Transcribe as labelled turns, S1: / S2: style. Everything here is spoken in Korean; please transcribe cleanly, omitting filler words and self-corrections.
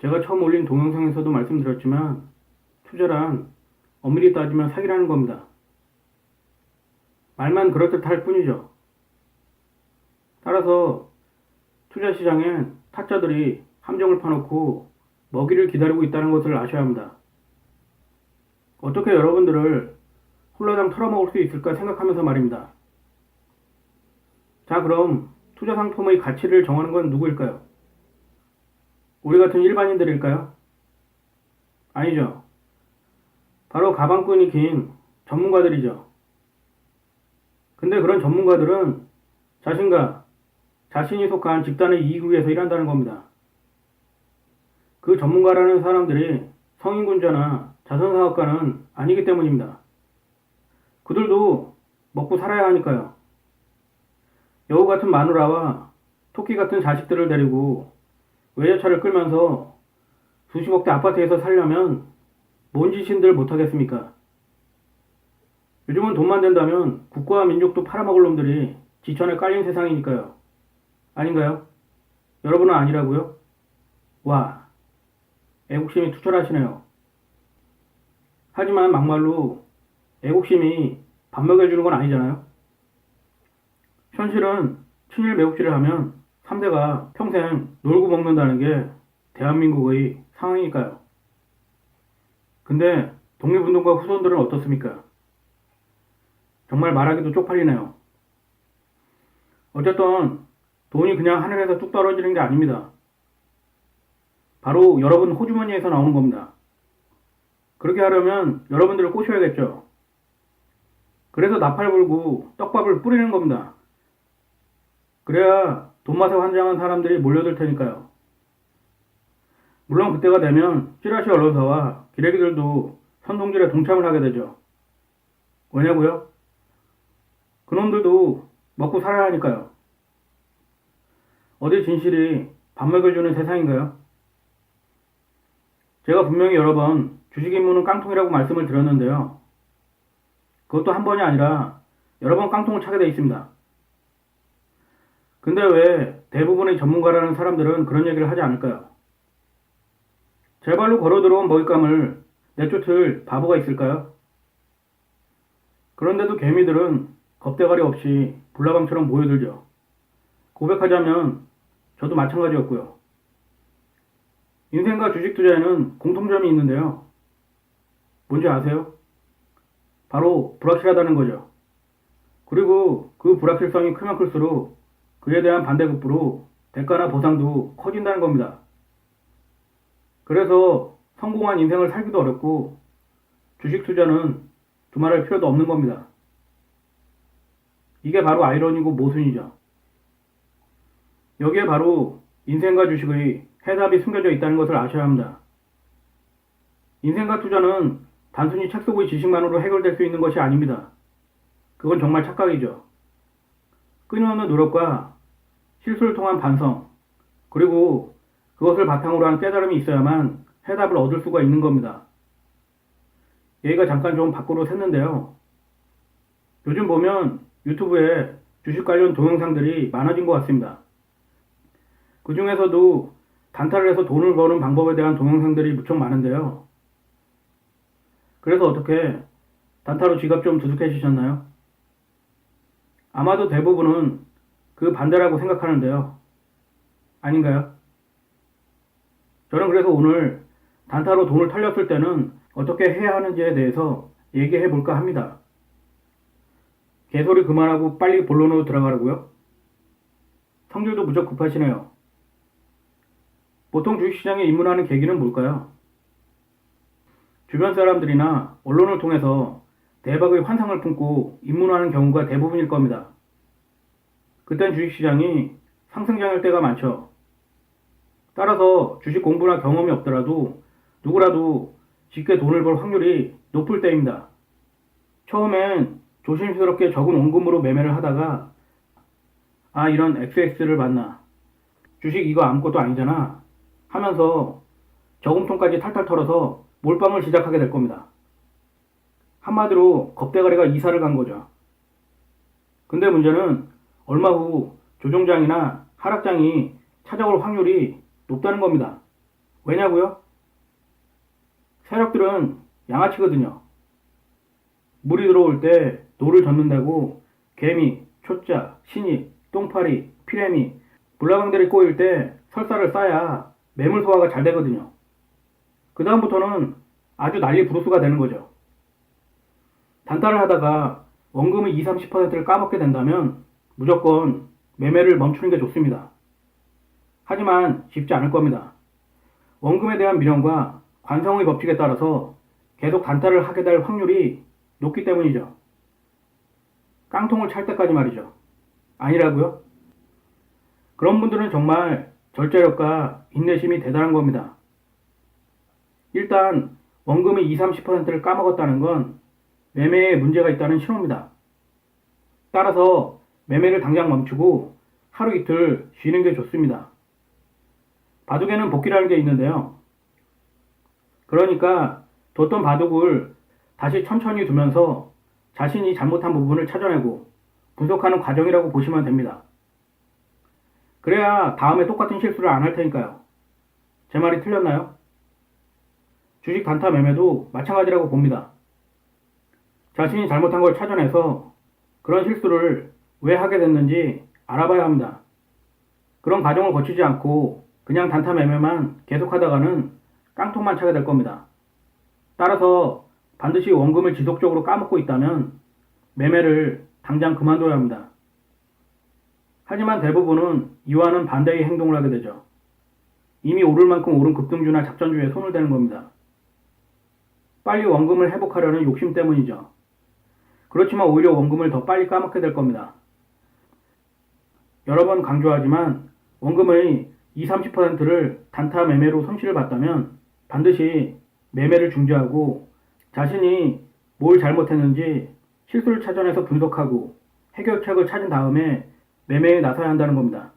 S1: 제가 처음 올린 동영상에서도 말씀드렸지만 투자란 엄밀히 따지면 사기라는 겁니다. 말만 그럴듯할 뿐이죠. 따라서 투자 시장엔 타짜들이 함정을 파놓고 먹이를 기다리고 있다는 것을 아셔야 합니다. 어떻게 여러분들을 홀라당 털어먹을 수 있을까 생각하면서 말입니다. 자, 그럼 투자 상품의 가치를 정하는 건 누구일까요? 우리 같은 일반인들일까요? 아니죠. 바로 가방끈이 긴 전문가들이죠. 근데 그런 전문가들은 자신과 자신이 속한 집단의 이익을 위해서 일한다는 겁니다. 그 전문가라는 사람들이 성인군자나 자선사업가는 아니기 때문입니다. 그들도 먹고 살아야 하니까요. 여우 같은 마누라와 토끼 같은 자식들을 데리고 외제차를 끌면서 수십억대 아파트에서 살려면 뭔 짓인들 못하겠습니까? 요즘은 돈만 된다면 국가와 민족도 팔아먹을 놈들이 지천에 깔린 세상이니까요. 아닌가요? 여러분은 아니라고요? 와, 애국심이 투철하시네요. 하지만 막말로 애국심이 밥 먹여주는 건 아니잖아요. 현실은 친일 매국지를 하면 3대가 평생 놀고 먹는다는 게 대한민국의 상황이니까요. 근데 독립운동가 후손들은 어떻습니까? 정말 말하기도 쪽팔리네요. 어쨌든 돈이 그냥 하늘에서 뚝 떨어지는 게 아닙니다. 바로 여러분 호주머니에서 나오는 겁니다. 그렇게 하려면 여러분들을 꼬셔야겠죠. 그래서 나팔 불고 떡밥을 뿌리는 겁니다. 그래야 돈맛에 환장한 사람들이 몰려들 테니까요. 물론 그때가 되면 찌라시 언론사와 기레기들도 선동질에 동참을 하게 되죠. 왜냐고요? 그놈들도 먹고 살아야 하니까요. 어디 진실이 밥 먹여주는 세상인가요? 제가 분명히 여러 번 주식 입문은 깡통이라고 말씀을 드렸는데요. 그것도 한 번이 아니라 여러 번 깡통을 차게 돼 있습니다. 근데 왜 대부분의 전문가라는 사람들은 그런 얘기를 하지 않을까요? 제 발로 걸어 들어온 먹잇감을 내쫓을 바보가 있을까요? 그런데도 개미들은 겁대가리 없이 불나방처럼 모여들죠. 고백하자면 저도 마찬가지였고요. 인생과 주식 투자에는 공통점이 있는데요. 뭔지 아세요? 바로 불확실하다는 거죠. 그리고 그 불확실성이 크면 클수록 그에 대한 반대급부로 대가나 보상도 커진다는 겁니다. 그래서 성공한 인생을 살기도 어렵고 주식 투자는 두말할 필요도 없는 겁니다. 이게 바로 아이러니고 모순이죠. 여기에 바로 인생과 주식의 해답이 숨겨져 있다는 것을 아셔야 합니다. 인생과 투자는 단순히 책 속의 지식만으로 해결될 수 있는 것이 아닙니다. 그건 정말 착각이죠. 끊임없는 노력과 실수를 통한 반성, 그리고 그것을 바탕으로 한 깨달음이 있어야만 해답을 얻을 수가 있는 겁니다. 얘기가 잠깐 좀 밖으로 샜는데요. 요즘 보면 유튜브에 주식 관련 동영상들이 많아진 것 같습니다. 그 중에서도 단타를 해서 돈을 버는 방법에 대한 동영상들이 무척 많은데요. 그래서 어떻게 단타로 지갑 좀 두둑해지셨나요? 아마도 대부분은 그 반대라고 생각하는데요. 아닌가요? 저는 그래서 오늘 단타로 돈을 털렸을 때는 어떻게 해야 하는지에 대해서 얘기해 볼까 합니다. 개소리 그만하고 빨리 본론으로 들어가라고요? 성질도 무척 급하시네요. 보통 주식시장에 입문하는 계기는 뭘까요? 주변 사람들이나 언론을 통해서 대박의 환상을 품고 입문하는 경우가 대부분일 겁니다. 그땐 주식시장이 상승장일 때가 많죠. 따라서 주식 공부나 경험이 없더라도 누구라도 쉽게 돈을 벌 확률이 높을 때입니다. 처음엔 조심스럽게 적은 원금으로 매매를 하다가 이런 XX를 봤나, 주식 이거 아무것도 아니잖아 하면서 저금통까지 탈탈 털어서 몰빵을 시작하게 될 겁니다. 한마디로 겁대가리가 이사를 간 거죠. 근데 문제는 얼마 후 조정장이나 하락장이 찾아올 확률이 높다는 겁니다. 왜냐고요? 세력들은 양아치거든요. 물이 들어올 때 노를 젓는다고 개미, 초짜, 신입, 똥파리, 피레미, 물라강들이 꼬일 때 설사를 쌓아야 매물 소화가 잘 되거든요. 그 다음부터는 아주 난리 부르스가 되는 거죠. 단타를 하다가 원금의 20-30%를 까먹게 된다면 무조건 매매를 멈추는 게 좋습니다. 하지만 쉽지 않을 겁니다. 원금에 대한 미련과 관성의 법칙에 따라서 계속 단타를 하게 될 확률이 높기 때문이죠. 깡통을 찰 때까지 말이죠. 아니라고요? 그런 분들은 정말 절제력과 인내심이 대단한 겁니다. 일단 원금의 20-30%를 까먹었다는 건 매매에 문제가 있다는 신호입니다. 따라서 매매를 당장 멈추고 하루 이틀 쉬는 게 좋습니다. 바둑에는 복기라는 게 있는데요. 그러니까 뒀던 바둑을 다시 천천히 두면서 자신이 잘못한 부분을 찾아내고 분석하는 과정이라고 보시면 됩니다. 그래야 다음에 똑같은 실수를 안 할 테니까요. 제 말이 틀렸나요? 주식 단타 매매도 마찬가지라고 봅니다. 자신이 잘못한 걸 찾아내서 그런 실수를 왜 하게 됐는지 알아봐야 합니다. 그런 과정을 거치지 않고 그냥 단타 매매만 계속하다가는 깡통만 차게 될 겁니다. 따라서 반드시 원금을 지속적으로 까먹고 있다면 매매를 당장 그만둬야 합니다. 하지만 대부분은 이와는 반대의 행동을 하게 되죠. 이미 오를 만큼 오른 급등주나 작전주에 손을 대는 겁니다. 빨리 원금을 회복하려는 욕심 때문이죠. 그렇지만 오히려 원금을 더 빨리 까먹게 될 겁니다. 여러 번 강조하지만 원금의 20-30%를 단타 매매로 손실을 봤다면 반드시 매매를 중지하고 자신이 뭘 잘못했는지 실수를 찾아내서 분석하고 해결책을 찾은 다음에 매매에 나서야 한다는 겁니다.